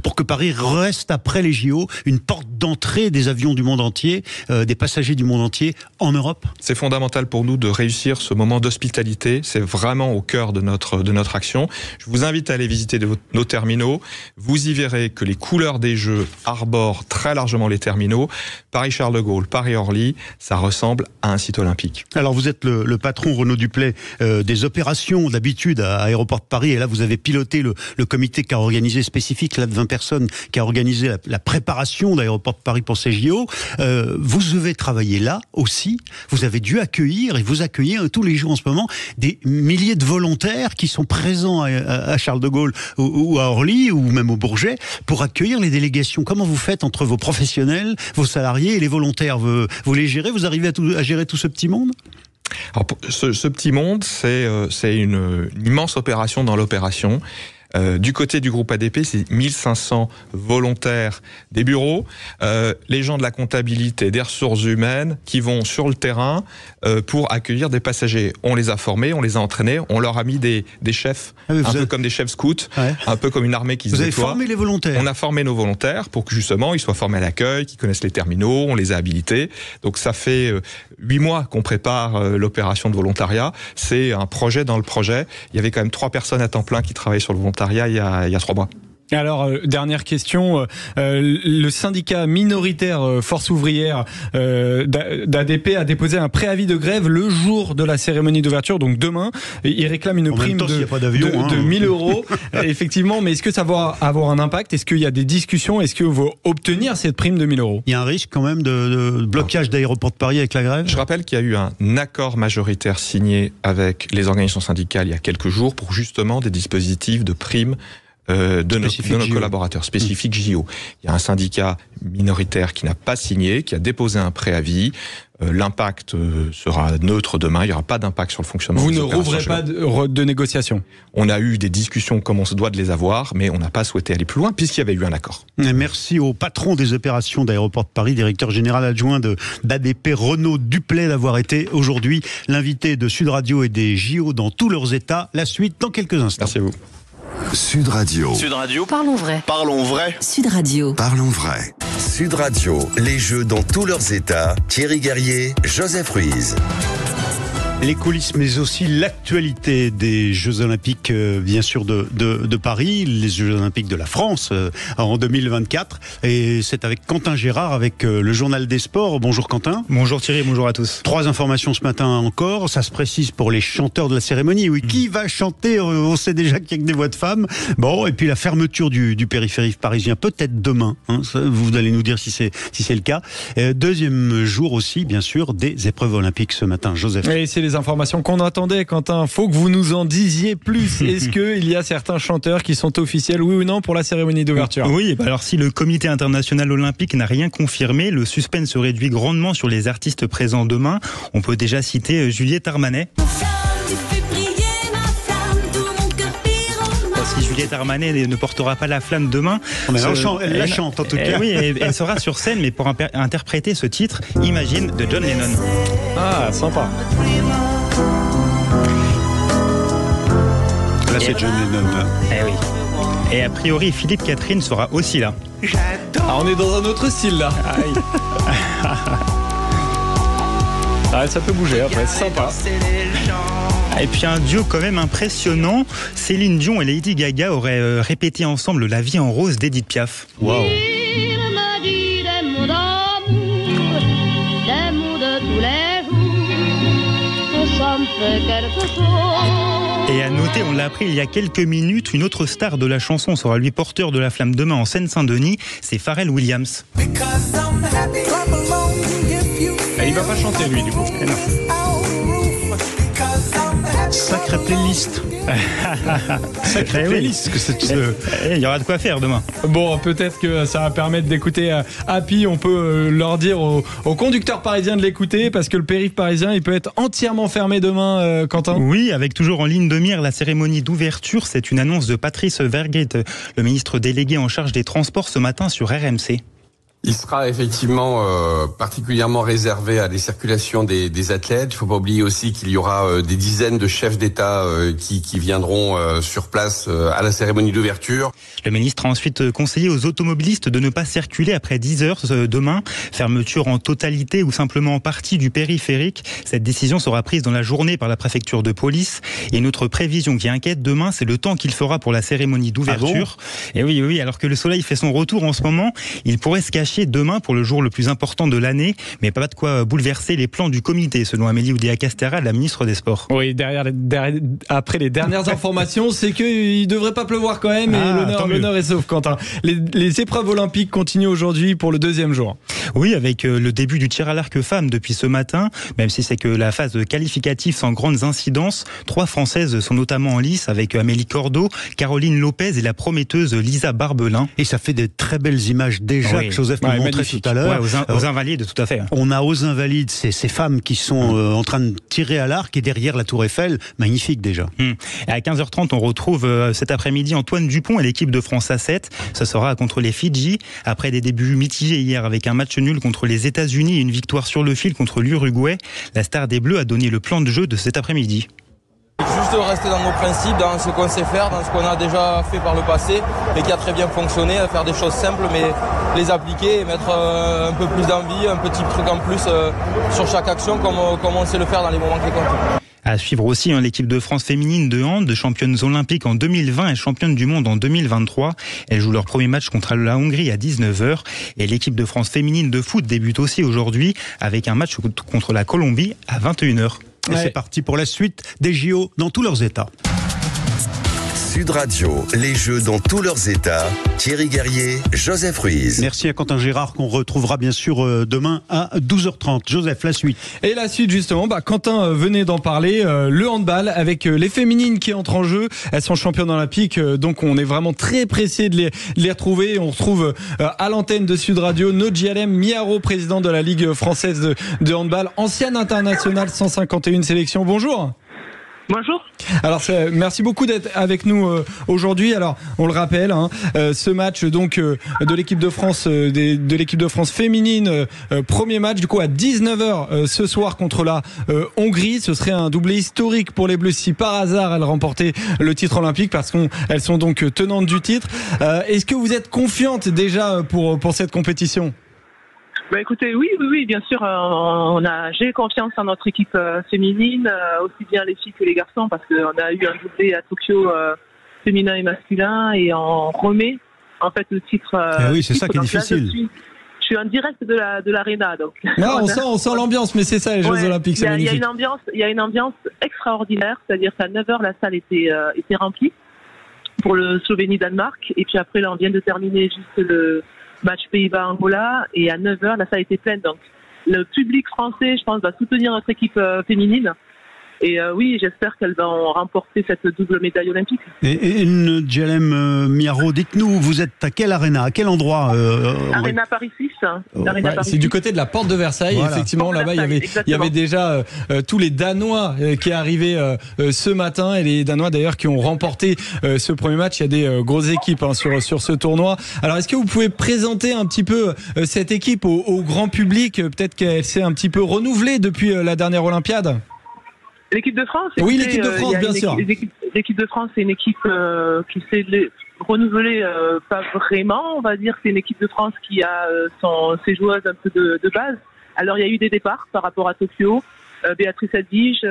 pour que Paris reste après les JO une porte d'entrée des avions du monde entier, des passagers du monde entier en Europe. C'est fondamental pour nous de réussir ce moment d'hospitalité. C'est vraiment au cœur de notre action. Je vous invite à aller visiter nos terminaux. Vous y verrez que les couleurs des Jeux arborent très largement les terminaux. Paris-Charles de Gaulle, Paris-Orly, ça ressemble à un site olympique. Alors vous êtes le patron, Renaud Duplay, des opérations d'habitude à Aéroport de Paris, et là vous avez piloté le comité qui a organisé spécifique, là de 20 personnes, qui a organisé la préparation d'Aéroport de Paris pour ces JO. Vous devez travailler là aussi, vous avez dû accueillir, et vous accueillez tous les jours en ce moment, des milliers de volontaires qui sont présents à Charles de Gaulle ou à Orly, ou même au Bourget, pour accueillir les délégations. Comment vous faites entre vos professionnels, vos salariés et les volontaires? Vous les gérez? Vous arrivez à gérer tout ce petit monde? Alors, ce petit monde, c'est une immense opération dans l'opération. Du côté du groupe ADP, c'est 1500 volontaires des bureaux, les gens de la comptabilité, des ressources humaines qui vont sur le terrain pour accueillir des passagers. On les a formés, on les a entraînés, on leur a mis des chefs, peu comme des chefs scouts, un peu comme une armée qui se déploie. Vous avez formé les volontaires? On a formé nos volontaires pour que justement ils soient formés à l'accueil, qu'ils connaissent les terminaux, on les a habilités. Donc ça fait 8 mois qu'on prépare l'opération de volontariat. C'est un projet dans le projet. Il y avait quand même 3 personnes à temps plein qui travaillaient sur le volontariat il y a 3 mois. Alors, dernière question, le syndicat minoritaire Force ouvrière d'ADP a déposé un préavis de grève le jour de la cérémonie d'ouverture, donc demain. Il réclame une prime de 1000 euros, effectivement, mais est-ce que ça va avoir un impact? Est-ce qu'il y a des discussions? Est-ce que vous allez obtenir cette prime de 1000 euros? Il y a un risque quand même de blocage d'Aéroport de Paris avec la grève? Je rappelle qu'il y a eu un accord majoritaire signé avec les organisations syndicales il y a quelques jours pour justement des dispositifs de primes de nos collaborateurs spécifiques JO. Il y a un syndicat minoritaire qui n'a pas signé, qui a déposé un préavis. L'impact sera neutre demain, il n'y aura pas d'impact sur le fonctionnement. Vous ne rouvrez pas de négociations? On a eu des discussions comme on se doit de les avoir, mais on n'a pas souhaité aller plus loin puisqu'il y avait eu un accord. Merci au patron des opérations d'Aéroport de Paris, directeur général adjoint d'ADP, Renaud Duplay, d'avoir été aujourd'hui l'invité de Sud Radio et des JO dans tous leurs états. La suite dans quelques instants. Merci à vous. Sud Radio. Sud Radio. Parlons vrai. Parlons vrai. Sud Radio. Parlons vrai. Sud Radio, les Jeux dans tous leurs états. Thierry Guerrier, Joseph Ruiz. Les coulisses, mais aussi l'actualité des Jeux Olympiques, bien sûr, de Paris, les Jeux Olympiques de la France en 2024. Et c'est avec Quentin Gérard, avec le Journal des Sports. Bonjour Quentin. Bonjour Thierry, bonjour à tous. 3 informations ce matin encore. Ça se précise pour les chanteurs de la cérémonie. Oui, qui va chanter? On sait déjà qu'il n'y a que des voix de femmes. Bon, et puis la fermeture du périphérique parisien, peut-être demain. Hein, ça, vous allez nous dire si c'est le cas. Deuxième jour aussi, bien sûr, des épreuves olympiques ce matin. Joseph. Et c'est les informations qu'on attendait, Quentin. Faut que vous nous en disiez plus. Est-ce qu'il y a certains chanteurs qui sont officiels, oui ou non, pour la cérémonie d'ouverture? Oui, alors si le Comité international olympique n'a rien confirmé, le suspense se réduit grandement sur les artistes présents demain. On peut déjà citer Juliette Armanet. Si Juliette Armanet ne portera pas la flamme demain, elle la chante en tout cas. Oui, elle sera sur scène, mais pour interpréter ce titre, Imagine de John Lennon. Ah, sympa. Là, c'est John Lennon. Oui. Et a priori, Philippe Catherine sera aussi là. Ah, on est dans un autre style là. Ah, ça peut bouger après, c'est sympa. Et puis un duo quand même impressionnant, Céline Dion et Lady Gaga auraient répété ensemble La vie en rose d'Edith Piaf. Waouh. Et à noter, on l'a appris il y a quelques minutes, une autre star de la chanson sera lui porteur de la flamme demain en Seine-Saint-Denis, c'est Pharrell Williams. Il va pas chanter lui du coup. Sacrée playlist. Sacrée playlist. Il y aura de quoi faire demain. Bon, peut-être que ça va permettre d'écouter Happy. On peut leur dire aux conducteurs parisiens de l'écouter parce que le périph' parisien, il peut être entièrement fermé demain, Quentin. Oui, avec toujours en ligne de mire la cérémonie d'ouverture. C'est une annonce de Patrice Vergrit, le ministre délégué en charge des transports ce matin sur RMC. Il sera effectivement particulièrement réservé à des circulations des athlètes. Il ne faut pas oublier aussi qu'il y aura des dizaines de chefs d'État qui viendront sur place à la cérémonie d'ouverture. Le ministre a ensuite conseillé aux automobilistes de ne pas circuler après 10 heures demain. Fermeture en totalité ou simplement en partie du périphérique. Cette décision sera prise dans la journée par la préfecture de police. Et une autre prévision qui inquiète demain, c'est le temps qu'il fera pour la cérémonie d'ouverture. Ah bon ? Et oui, alors que le soleil fait son retour en ce moment, il pourrait se cacher demain pour le jour le plus important de l'année, mais pas de quoi bouleverser les plans du comité, selon Amélie Oudéa-Castéra, la ministre des Sports. Oui, après les dernières informations, c'est qu'il ne devrait pas pleuvoir quand même, et l'honneur est sauf, Quentin. Les épreuves olympiques continuent aujourd'hui pour le deuxième jour. Oui, avec le début du tir à l'arc femme depuis ce matin, même si c'est que la phase qualificative sans grandes incidences. 3 Françaises sont notamment en lice avec Amélie Cordeau, Caroline Lopez et la prometteuse Lisa Barbelin. Et ça fait des très belles images déjà que Joseph nous montrait tout à l'heure. Aux Invalides, tout à fait. On a aux Invalides ces femmes qui sont en train de tirer à l'arc et derrière la Tour Eiffel, magnifique déjà. Et à 15h30, on retrouve cet après-midi Antoine Dupont et l'équipe de France A7. Ça sera contre les Fidji. Après des débuts mitigés hier avec un match nul contre les États-Unis et une victoire sur le fil contre l'Uruguay, la star des Bleus a donné le plan de jeu de cet après-midi. Juste rester dans nos principes, dans ce qu'on sait faire, dans ce qu'on a déjà fait par le passé et qui a très bien fonctionné, faire des choses simples mais les appliquer et mettre un peu plus d'envie, un petit truc en plus sur chaque action comme on sait le faire dans les moments qui comptent. À suivre aussi l'équipe de France féminine de hand, championnes olympiques en 2020 et championne du monde en 2023. Elles jouent leur premier match contre la Hongrie à 19h. Et l'équipe de France féminine de foot débute aussi aujourd'hui avec un match contre la Colombie à 21h. Et c'est parti pour la suite des JO dans tous leurs états. Sud Radio, les Jeux dans tous leurs états. Thierry Guerrier, Joseph Ruiz. Merci à Quentin Gérard qu'on retrouvera bien sûr demain à 12h30. Joseph, la suite. Et la suite justement, Quentin venait d'en parler, le handball avec les féminines qui entrent en jeu. Elles sont championnes olympiques, donc on est vraiment très pressé de les retrouver. On retrouve à l'antenne de Sud Radio Nodjalem Miaro, président de la Ligue française de handball, ancienne internationale, 151 sélections. Bonjour. Bonjour. Alors merci beaucoup d'être avec nous aujourd'hui. Alors on le rappelle, ce match donc de l'équipe de France de l'équipe de France féminine, premier match du coup à 19h ce soir contre la Hongrie. Ce serait un doublé historique pour les Bleus si par hasard elles remportaient le titre olympique, parce qu'elles sont donc tenantes du titre. Est-ce que vous êtes confiante déjà pour cette compétition? Écoutez, oui, bien sûr, j'ai confiance en notre équipe féminine, aussi bien les filles que les garçons, parce qu'on a eu un doublé à Tokyo féminin et masculin, et on remet en fait le titre. Oui, c'est ça qui est difficile. Je suis en direct de l'Arena, donc. Non, on sent l'ambiance, mais c'est ça les Jeux Olympiques, c'est magnifique. Il y a une ambiance extraordinaire, c'est-à-dire qu'à 9h la salle était remplie pour le Slovénie-Danemark, et puis après là on vient de terminer juste le match Pays-Bas-Angola, et à 9h, la salle était pleine. Donc, le public français, je pense, va soutenir notre équipe féminine. Et oui, j'espère qu'elles vont remporter cette double médaille olympique. Et Nodjalem Miaro, dites-nous, vous êtes à quelle arena, à quel endroit Arena Paris 6. C'est du côté de la porte de Versailles. Voilà. Effectivement, là-bas, il y avait déjà tous les Danois qui arrivaient ce matin, et les Danois d'ailleurs qui ont remporté ce premier match. Il y a des grosses équipes sur ce tournoi. Alors, est-ce que vous pouvez présenter un petit peu cette équipe au grand public? Peut-être qu'elle s'est un petit peu renouvelée depuis la dernière Olympiade. L'équipe de France? Oui, l'équipe de France, bien sûr. L'équipe de France, c'est une équipe qui s'est renouvelée, pas vraiment, on va dire. C'est une équipe de France qui a ses joueuses un peu de base. Alors, il y a eu des départs par rapport à Tokyo. Béatrice Adige,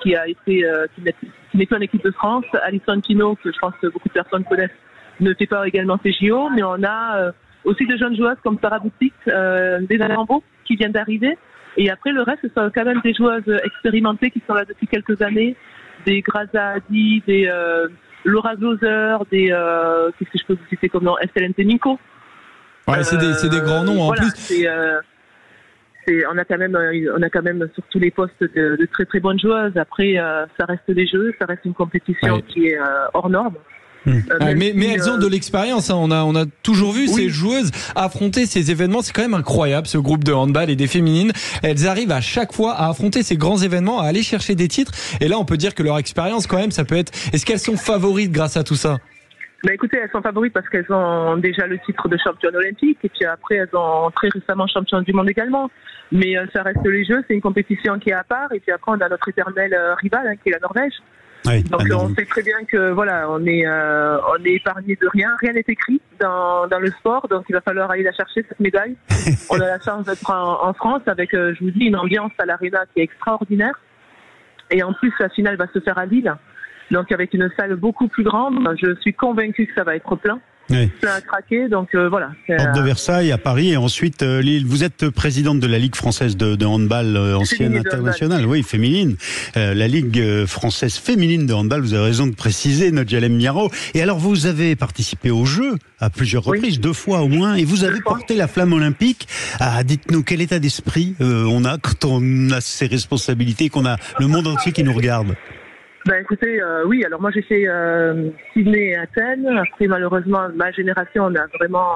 qui n'est plus en équipe de France. Alison Pino, que je pense que beaucoup de personnes connaissent, ne fait pas également ses JO. Mais on a aussi de jeunes joueuses comme Sarah Boutic, des Rambo, qui viennent d'arriver. Et après, le reste, c'est quand même des joueuses expérimentées qui sont là depuis quelques années. Des Graza Adi, des Laura Gloser, des... qu'est-ce que je peux vous citer comme nom? Estelle Nteminko. Ouais, c'est des grands noms en plus. On a quand même sur tous les postes de très très bonnes joueuses. Après, ça reste des jeux, ça reste une compétition qui est hors norme. Mais elles ont de l'expérience, On a toujours vu ces joueuses affronter ces événements. C'est quand même incroyable, ce groupe de handball et des féminines. Elles arrivent à chaque fois à affronter ces grands événements, à aller chercher des titres. Et là, on peut dire que leur expérience, quand même, ça peut être... Est-ce qu'elles sont favorites grâce à tout ça? Écoutez, elles sont favorites parce qu'elles ont déjà le titre de championne olympique, et puis après, elles ont très récemment championne du monde également. Mais ça reste les Jeux, c'est une compétition qui est à part. Et puis après, on a notre éternel rival, qui est la Norvège. Oui, donc on sait très bien que on est épargné de rien n'est écrit dans le sport, donc il va falloir aller la chercher, cette médaille. On a la chance d'être en France avec, je vous dis, une ambiance à l'Arena qui est extraordinaire, et en plus la finale va se faire à Lille, donc avec une salle beaucoup plus grande. Je suis convaincue que ça va être plein. Oui. Plein à craquer, donc voilà. Porte de Versailles à Paris, et ensuite Lille. Vous êtes présidente de la Ligue française de handball, ancienne internationale, oui, féminine. La Ligue française féminine de handball, vous avez raison de préciser, Nodjalem Miaro. Et alors, vous avez participé aux Jeux à plusieurs reprises, 2 fois au moins, et vous avez porté la flamme olympique. Dites-nous, quel état d'esprit on a quand on a ces responsabilités, qu'on a le monde entier qui nous regarde? Écoutez, oui, alors moi j'ai fait Sydney et Athènes. Après, malheureusement, ma génération, on n'a vraiment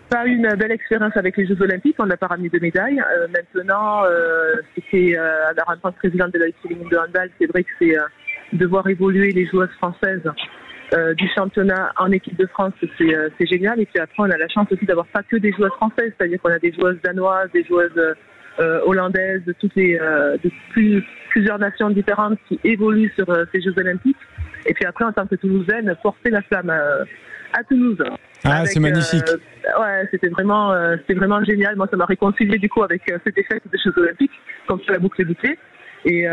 pas eu une belle expérience avec les Jeux Olympiques. On n'a pas ramené de médailles. Maintenant, c'était en tant que présidente de la Ligue féminine de handball, c'est vrai que c'est de voir évoluer les joueuses françaises du championnat en équipe de France, c'est génial. Et puis après, on a la chance aussi d'avoir pas que des joueuses françaises, c'est-à-dire qu'on a des joueuses danoises, des joueuses hollandaises, de plusieurs nations différentes qui évoluent sur ces Jeux Olympiques. Et puis après, en tant que Toulousaine, porter la flamme à Toulouse. C'est magnifique. C'était vraiment génial. Moi, ça m'a réconcilié du coup avec cette défaite des Jeux Olympiques, comme ça la boucle est bouclée. Et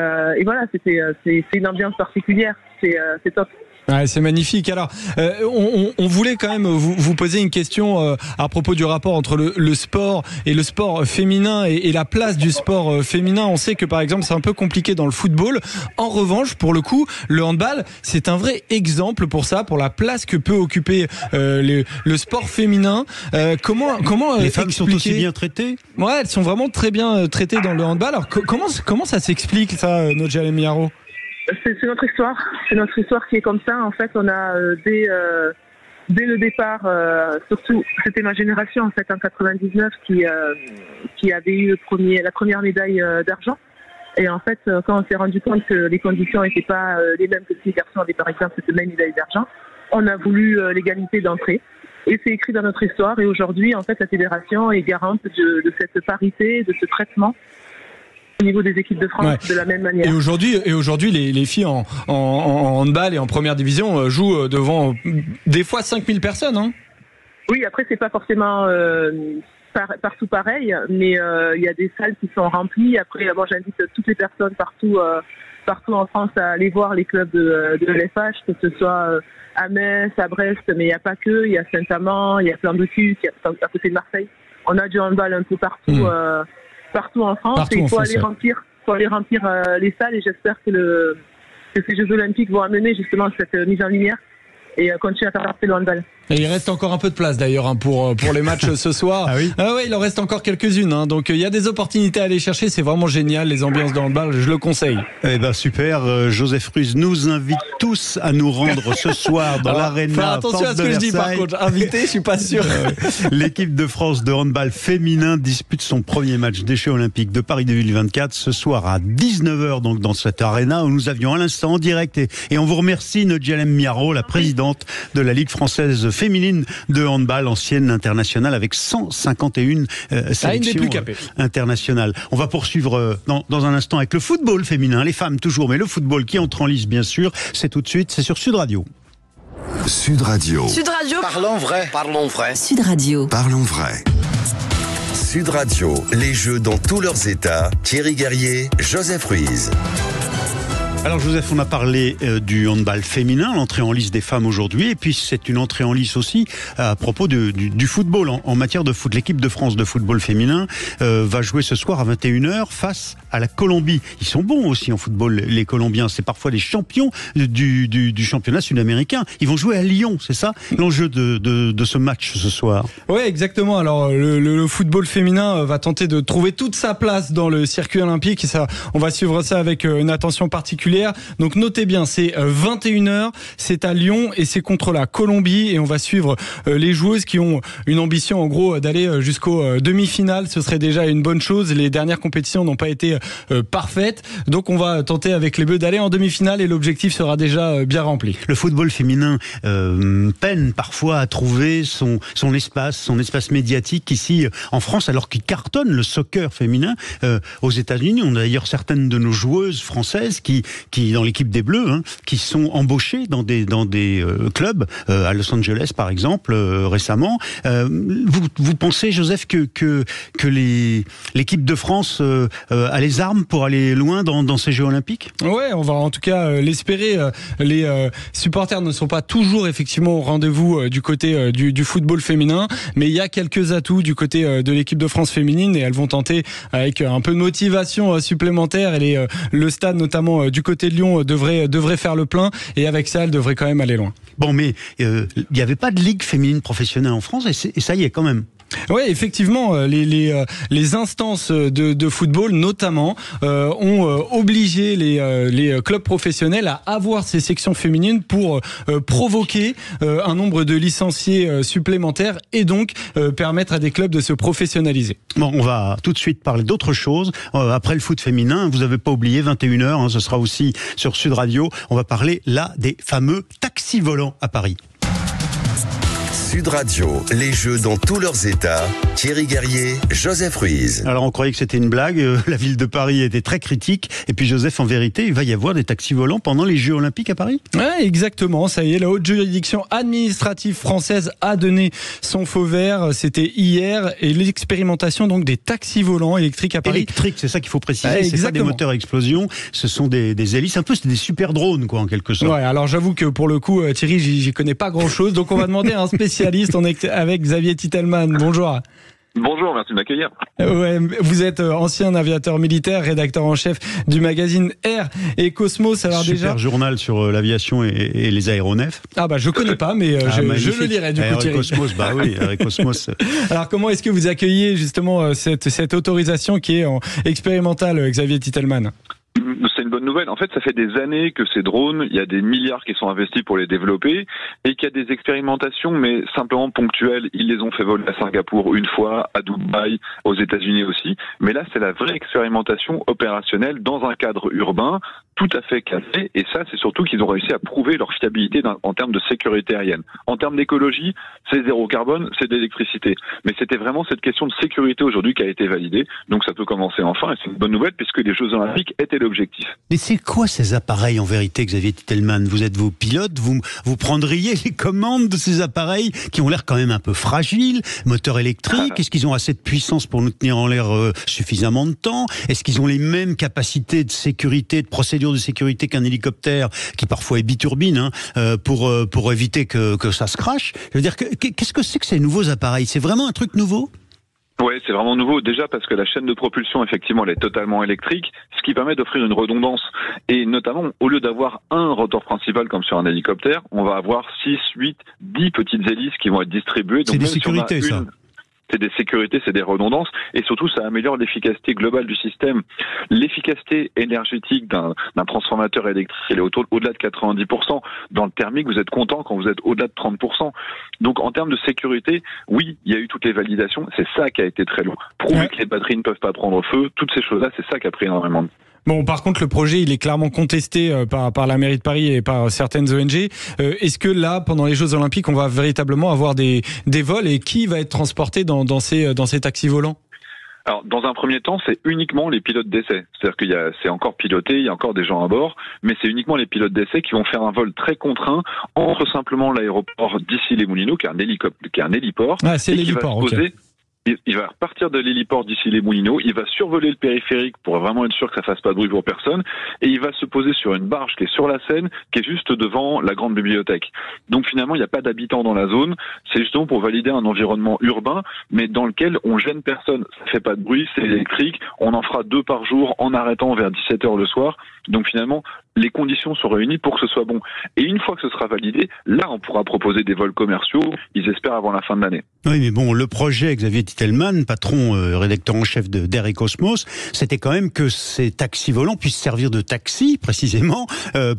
voilà, c'est une ambiance particulière. C'est top. Ouais, c'est magnifique. Alors, on voulait quand même vous poser une question à propos du rapport entre le sport et le sport féminin et la place du sport féminin. On sait que par exemple c'est un peu compliqué dans le football. En revanche, pour le coup, le handball, c'est un vrai exemple pour ça, pour la place que peut occuper le sport féminin. Comment les femmes sont aussi bien traitées? Ouais, elles sont vraiment très bien traitées dans le handball. Alors comment ça s'explique ça, Nodjalem Miaro? C'est notre histoire. C'est notre histoire qui est comme ça. En fait, on a dès le départ, surtout, c'était ma génération en fait en 99 qui avait eu la première médaille d'argent. Et en fait, quand on s'est rendu compte que les conditions n'étaient pas les mêmes que si les garçons avaient par exemple cette même médaille d'argent, on a voulu l'égalité d'entrée. Et c'est écrit dans notre histoire. Et aujourd'hui, en fait, la fédération est garante de cette parité, de ce traitement au niveau des équipes de France, de la même manière. Et aujourd'hui, les filles en handball et en première division jouent devant des fois 5000 personnes. Hein. Oui, après, c'est pas forcément partout pareil, mais il y a des salles qui sont remplies. Après, moi, j'invite toutes les personnes partout en France à aller voir les clubs de l'FH, que ce soit à Metz, à Brest, mais il n'y a pas que. Il y a Saint-Amand, il y a Flandre-Sud, il y a à côté de Marseille. On a du handball un peu partout. Partout en France, et il faut aller remplir les salles, et j'espère que ces Jeux Olympiques vont amener justement cette mise en lumière et continuer à faire partie le handball. Et il reste encore un peu de place d'ailleurs pour les matchs ce soir. Ah oui. Ouais, il en reste encore quelques-unes. Hein. Donc il y a des opportunités à aller chercher. C'est vraiment génial, les ambiances de handball. Je le conseille. Eh ben super. Joseph Ruiz nous invite tous à nous rendre ce soir dans l'Arena. Fais attention à ce que je dis par contre. Invité, je suis pas sûr. L'équipe de France de handball féminin dispute son premier match des Jeux Olympiques de Paris 2024 ce soir à 19h donc dans cette Arena où nous avions à l'instant en direct et on vous remercie Nodjalem Miaro, la présidente de la Ligue française féminine de handball, ancienne internationale avec 151 sélections internationales. On va poursuivre dans un instant avec le football féminin, les femmes toujours, mais le football qui entre en lice bien sûr. C'est tout de suite, c'est sur Sud Radio. Sud Radio. Sud Radio. Parlons vrai. Parlons vrai. Sud Radio. Parlons vrai. Sud Radio, les Jeux dans tous leurs états. Thierry Guerrier, Joseph Ruiz. Alors Joseph, on a parlé du handball féminin, l'entrée en lice des femmes aujourd'hui, et puis c'est une entrée en lice aussi à propos du football, en matière de foot. L'équipe de France de football féminin va jouer ce soir à 21h face à la Colombie. Ils sont bons aussi en football, les Colombiens, c'est parfois les champions du championnat sud-américain. Ils vont jouer à Lyon, c'est ça l'enjeu de ce match ce soir? Oui, exactement. Alors le football féminin va tenter de trouver toute sa place dans le circuit olympique, et ça, on va suivre ça avec une attention particulière. Donc notez bien, c'est 21h, c'est à Lyon et c'est contre la Colombie, et on va suivre les joueuses qui ont une ambition en gros d'aller jusqu'aux demi-finales. Ce serait déjà une bonne chose. Les dernières compétitions n'ont pas été parfaites, donc on va tenter avec les Bleus d'aller en demi-finale et l'objectif sera déjà bien rempli. Le football féminin peine parfois à trouver son espace médiatique ici en France, alors qu'il cartonne le soccer féminin aux États-Unis. On a d'ailleurs certaines de nos joueuses françaises qui dans l'équipe des Bleus, qui sont embauchés dans des clubs à Los Angeles par exemple récemment. Vous pensez, Joseph, que l'équipe de France a les armes pour aller loin dans ces Jeux Olympiques? Ouais, on va en tout cas l'espérer. Les supporters ne sont pas toujours effectivement au rendez-vous du côté du football féminin, mais il y a quelques atouts du côté de l'équipe de France féminine, et elles vont tenter avec un peu de motivation supplémentaire, et le stade notamment du côté de Lyon devrait faire le plein, et avec ça elle devrait quand même aller loin. Bon, mais il n'y avait pas de ligue féminine professionnelle en France, et ça y est quand même. Oui, effectivement, les instances de football notamment ont obligé les clubs professionnels à avoir ces sections féminines pour provoquer un nombre de licenciés supplémentaires, et donc permettre à des clubs de se professionnaliser. Bon, on va tout de suite parler d'autre chose. Après le foot féminin, vous n'avez pas oublié 21h, ce sera aussi sur Sud Radio. On va parler là des fameux taxis volants à Paris. Sud Radio, les jeux dans tous leurs états. Thierry Guerrier, Joseph Ruiz. Alors on croyait que c'était une blague, la ville de Paris était très critique. Et puis Joseph, en vérité, il va y avoir des taxis volants pendant les Jeux Olympiques à Paris ? Ouais, exactement, ça y est, la haute juridiction administrative française a donné son feu vert, c'était hier, et l'expérimentation donc des taxis volants électriques à Paris. Électriques, c'est ça qu'il faut préciser, c'est pas des moteurs à explosion, ce sont des hélices, un peu c'est des super drones quoi en quelque sorte. Ouais, alors j'avoue que pour le coup, Thierry, j'y connais pas grand chose, donc on va demander à un spécialiste, on est avec Xavier Titelman, bonjour. Bonjour, merci de m'accueillir. Ouais, vous êtes ancien aviateur militaire, rédacteur en chef du magazine Air et Cosmos. Alors super journal sur l'aviation et les aéronefs. Ah bah je connais pas, mais je le lirai du coup. Thierry. Cosmos, bah oui, avec Cosmos. Alors comment est-ce que vous accueillez justement cette autorisation qui est expérimentale, Xavier Titelman ? C'est une bonne nouvelle. En fait, ça fait des années que ces drones, il y a des milliards qui sont investis pour les développer et qu'il y a des expérimentations, mais simplement ponctuelles. Ils les ont fait voler à Singapour une fois, à Dubaï, aux États-Unis aussi. Mais là, c'est la vraie expérimentation opérationnelle dans un cadre urbain tout à fait cadré. Et ça, c'est surtout qu'ils ont réussi à prouver leur fiabilité en termes de sécurité aérienne. En termes d'écologie, c'est zéro carbone, c'est de l'électricité. Mais c'était vraiment cette question de sécurité aujourd'hui qui a été validée. Donc ça peut commencer enfin et c'est une bonne nouvelle puisque les Jeux Olympiques étaient l'objectif. Mais c'est quoi ces appareils en vérité, Xavier Titelman ? Vous êtes vos pilotes, vous prendriez les commandes de ces appareils qui ont l'air quand même un peu fragiles, moteurs électriques, est-ce qu'ils ont assez de puissance pour nous tenir en l'air suffisamment de temps ? Est-ce qu'ils ont les mêmes capacités de sécurité, de procédure de sécurité qu'un hélicoptère qui parfois est biturbine pour éviter que ça se crache ? Je veux dire, qu'est-ce que c'est que ces nouveaux appareils ? C'est vraiment un truc nouveau ? Oui, c'est vraiment nouveau. Déjà parce que la chaîne de propulsion, effectivement, elle est totalement électrique, ce qui permet d'offrir une redondance. Et notamment, au lieu d'avoir un rotor principal comme sur un hélicoptère, on va avoir 6, 8, 10 petites hélices qui vont être distribuées. Donc, c'est des sécurités, ça. C'est des sécurités, c'est des redondances, et surtout ça améliore l'efficacité globale du système. L'efficacité énergétique d'un transformateur électrique, elle est au-delà de 90%. Dans le thermique, vous êtes content quand vous êtes au-delà de 30%. Donc en termes de sécurité, oui, il y a eu toutes les validations, c'est ça qui a été très long. Prouver que les batteries ne peuvent pas prendre feu, toutes ces choses-là, c'est ça qui a pris énormément de temps. Bon, par contre, le projet, il est clairement contesté par la mairie de Paris et par certaines ONG. Est-ce que là, pendant les Jeux Olympiques, on va véritablement avoir des vols et qui va être transporté dans ces taxis volants ? Alors, dans un premier temps, c'est uniquement les pilotes d'essai. C'est-à-dire que c'est encore piloté, il y a encore des gens à bord, mais c'est uniquement les pilotes d'essai qui vont faire un vol très contraint entre simplement l'aéroport d'Issy-les-Moulineaux, qui est un héliport. Ah, c'est l'héliport, ok. Il va repartir de l'héliport d'Issy-les-Moulineaux, il va survoler le périphérique pour vraiment être sûr que ça fasse pas de bruit pour personne, et il va se poser sur une barge qui est sur la Seine, qui est juste devant la grande bibliothèque. Donc finalement, il n'y a pas d'habitants dans la zone, c'est justement pour valider un environnement urbain, mais dans lequel on gêne personne. Ça fait pas de bruit, c'est électrique, on en fera 2 par jour en arrêtant vers 17h le soir. Donc finalement, les conditions sont réunies pour que ce soit bon. Et une fois que ce sera validé, là, on pourra proposer des vols commerciaux, ils espèrent avant la fin de l'année. Oui, mais bon, le projet, Xavier Titelman, patron, rédacteur en chef d'Air et Cosmos, c'était quand même que ces taxis volants puissent servir de taxi, précisément,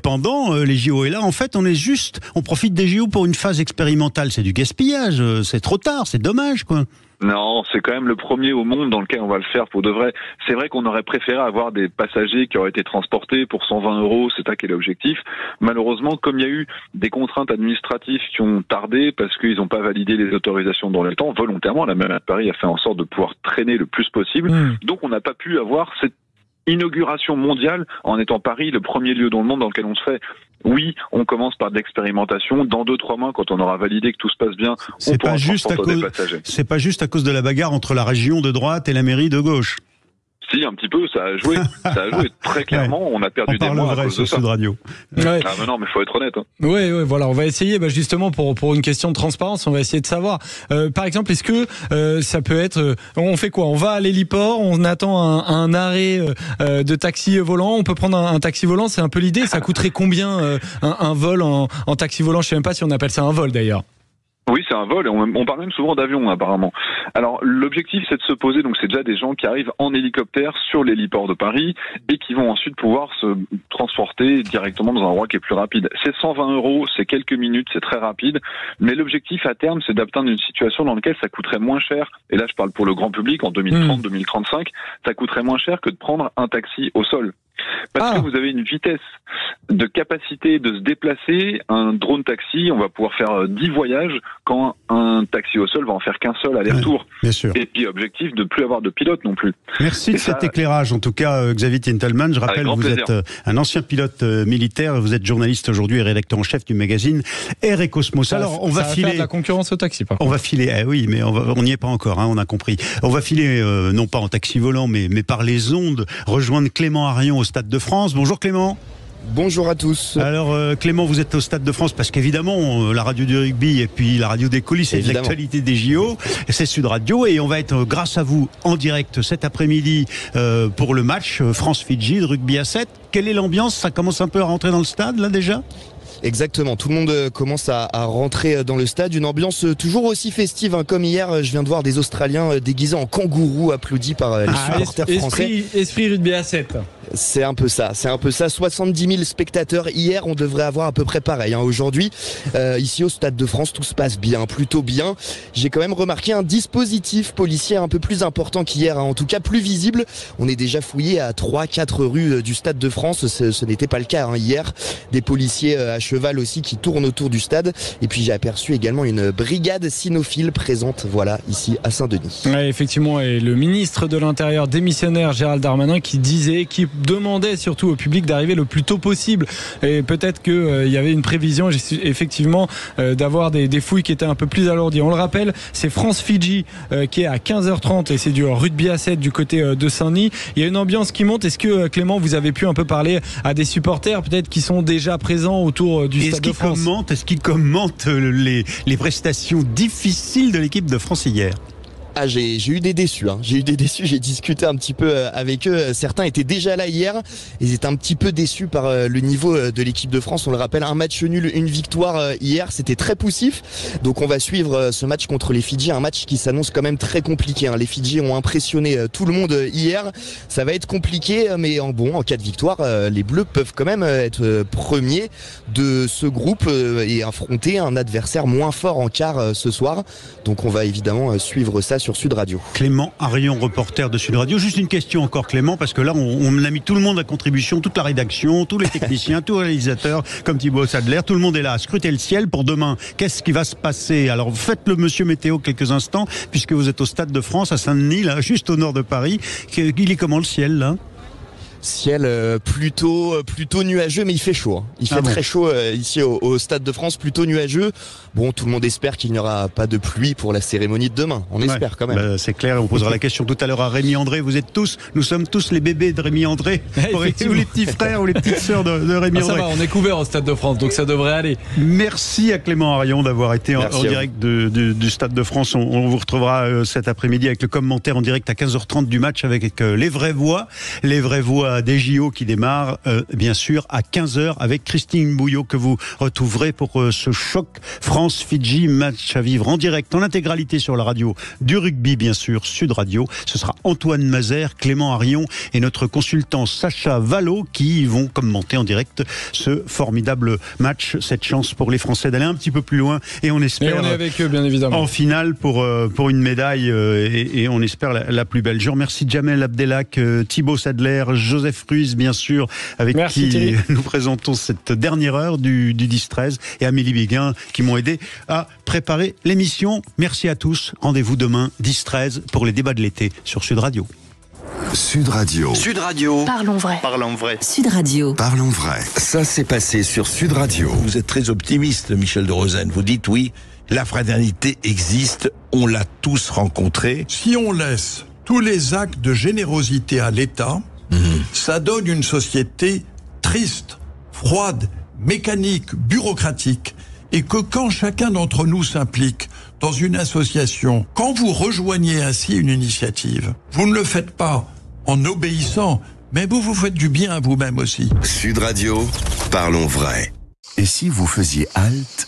pendant les JO. Et là, en fait, on profite des JO pour une phase expérimentale. C'est du gaspillage, c'est trop tard, c'est dommage, quoi. Non, c'est quand même le premier au monde dans lequel on va le faire pour de vrai. C'est vrai qu'on aurait préféré avoir des passagers qui auraient été transportés pour 120 €, c'est ça qui est l'objectif. Malheureusement, comme il y a eu des contraintes administratives qui ont tardé parce qu'ils n'ont pas validé les autorisations dans le temps, volontairement, la mairie de Paris a fait en sorte de pouvoir traîner le plus possible. Donc on n'a pas pu avoir cette inauguration mondiale en étant Paris le premier lieu dans le monde dans lequel on se fait. Oui, on commence par de l'expérimentation. Dans 2-3 mois, quand on aura validé que tout se passe bien, on pourra transporter des passagers. C'est pas juste à cause de la bagarre entre la région de droite et la mairie de gauche. Si, un petit peu, ça a joué. Ça a joué très clairement. On a perdu des mois à cause de ça. Sud Radio. Ouais. Ah, mais non, mais faut être honnête. Hein. Oui, voilà. On va essayer, justement, pour une question de transparence, on va essayer de savoir. Par exemple, est-ce que ça peut être, on fait quoi ? On va à l'héliport, on attend un arrêt de taxi volant. On peut prendre un taxi volant, c'est un peu l'idée. Ça coûterait combien un vol en taxi volant ? Je sais même pas si on appelle ça un vol d'ailleurs. Oui, c'est un vol, et on parle même souvent d'avion apparemment. Alors l'objectif c'est de se poser, donc c'est déjà des gens qui arrivent en hélicoptère sur l'héliport de Paris et qui vont ensuite pouvoir se transporter directement dans un endroit qui est plus rapide. C'est 120 €, c'est quelques minutes, c'est très rapide, mais l'objectif à terme c'est d'atteindre une situation dans laquelle ça coûterait moins cher, et là je parle pour le grand public en 2030-2035, ça coûterait moins cher que de prendre un taxi au sol. Parce que vous avez une vitesse de capacité de se déplacer, un drone taxi, on va pouvoir faire 10 voyages, quand maintenant, un taxi au sol va en faire qu'un seul aller-retour. Bien sûr. Et puis, objectif de ne plus avoir de pilote non plus. Merci de cet éclairage. En tout cas, Xavier Tintelmann, je rappelle, vous êtes un ancien pilote militaire, vous êtes journaliste aujourd'hui et rédacteur en chef du magazine Air et Cosmos. Alors, on va filer de la concurrence au taxi, par contre. On va filer, oui, mais on n'y est pas encore, on a compris. On va filer, non pas en taxi volant, mais par les ondes, rejoindre Clément Arion au Stade de France. Bonjour Clément. Bonjour à tous. Alors Clément, vous êtes au Stade de France parce qu'évidemment la radio du rugby et puis la radio des coulisses et de l'actualité des JO, c'est Sud Radio et on va être grâce à vous en direct cet après-midi pour le match France-Fidji de rugby à 7. Quelle est l'ambiance? Ça commence un peu à rentrer dans le stade là déjà? Exactement, tout le monde commence à rentrer dans le stade, une ambiance toujours aussi festive comme hier. Je viens de voir des Australiens déguisés en kangourous applaudis par les supporters français. Esprit rugby à 7. C'est un peu ça, 70 000 spectateurs. Hier, on devrait avoir à peu près pareil. Aujourd'hui, ici au Stade de France, tout se passe bien, plutôt bien. J'ai quand même remarqué un dispositif policier un peu plus important qu'hier, en tout cas plus visible. On est déjà fouillé à 3-4 rues du Stade de France. Ce n'était pas le cas hier. Des policiers à cheval aussi qui tournent autour du stade. Et puis j'ai aperçu également une brigade cynophile présente, voilà, ici à Saint-Denis. Ouais, effectivement, et le ministre de l'Intérieur démissionnaire Gérald Darmanin qui demandait surtout au public d'arriver le plus tôt possible. Et peut-être qu'il y avait une prévision effectivement d'avoir des fouilles qui étaient un peu plus alourdies. On le rappelle, c'est France-Fidji qui est à 15h30 et c'est du rugby à 7 du côté de Saint-Denis. Il y a une ambiance qui monte. Est-ce que Clément, vous avez pu un peu parler à des supporters peut-être qui sont déjà présents autour du Stade de France? Est-ce qu'ils commentent les prestations difficiles de l'équipe de France hier? J'ai eu des déçus. J'ai discuté un petit peu avec eux. Certains étaient déjà là hier. Ils étaient un petit peu déçus par le niveau de l'équipe de France. On le rappelle, un match nul, une victoire hier. C'était très poussif. Donc on va suivre ce match contre les Fidji. Un match qui s'annonce quand même très compliqué. Les Fidji ont impressionné tout le monde hier. Ça va être compliqué, mais en cas de victoire, les Bleus peuvent quand même être premiers de ce groupe et affronter un adversaire moins fort en quart ce soir. Donc on va évidemment suivre ça sur Sud Radio. Clément Arion, reporter de Sud Radio. Juste une question encore Clément, parce que là on a mis tout le monde à contribution, toute la rédaction, tous les techniciens, tous les réalisateurs, comme Thibaut Sadler, tout le monde est là à scruter le ciel pour demain. Qu'est-ce qui va se passer? Alors faites le monsieur météo quelques instants, puisque vous êtes au Stade de France à Saint-Denis, là, juste au nord de Paris. Il est comment le ciel là? Ciel plutôt nuageux, mais il fait chaud. Il fait très chaud ici au Stade de France, plutôt nuageux. Bon, tout le monde espère qu'il n'y aura pas de pluie pour la cérémonie de demain. On espère quand même. C'est clair, on posera la question tout à l'heure à Rémi André. Nous sommes tous les bébés de Rémi André, ou les petits frères ou les petites sœurs de Rémi André. Ça va, on est couvert au Stade de France, donc ça devrait aller. Merci à Clément Arion d'avoir été en direct du Stade de France. On vous retrouvera cet après-midi avec le commentaire en direct à 15h30 du match avec les vraies voix des JO qui démarrent bien sûr à 15h avec Christine Bouillot que vous retrouverez pour ce choc France-Fidji, match à vivre en direct en intégralité sur la radio du rugby bien sûr, Sud Radio. Ce sera Antoine Mazer, Clément Arion et notre consultant Sacha Vallot qui vont commenter en direct ce formidable match, cette chance pour les Français d'aller un petit peu plus loin et on espère on est avec eux bien évidemment en finale pour une médaille et on espère la plus belle. Je remercie Jamel Abdelak, Thibaut Sadler, Joseph Ruiz bien sûr avec qui nous présentons cette dernière heure du 10-13 et Amélie Béguin qui m'ont aidé à préparer l'émission. Merci à tous. Rendez-vous demain 10-13 pour les débats de l'été sur Sud Radio. Sud Radio. Sud Radio. Parlons vrai. Parlons vrai. Sud Radio. Parlons vrai. Ça s'est passé sur Sud Radio. Vous êtes très optimiste, Michel de Rosen. Vous dites oui, la fraternité existe, on l'a tous rencontrée. Si on laisse tous les actes de générosité à l'État, ça donne une société triste, froide, mécanique, bureaucratique. Et que quand chacun d'entre nous s'implique dans une association, quand vous rejoignez ainsi une initiative, vous ne le faites pas en obéissant, mais vous faites du bien à vous-même aussi. Sud Radio, parlons vrai. Et si vous faisiez halte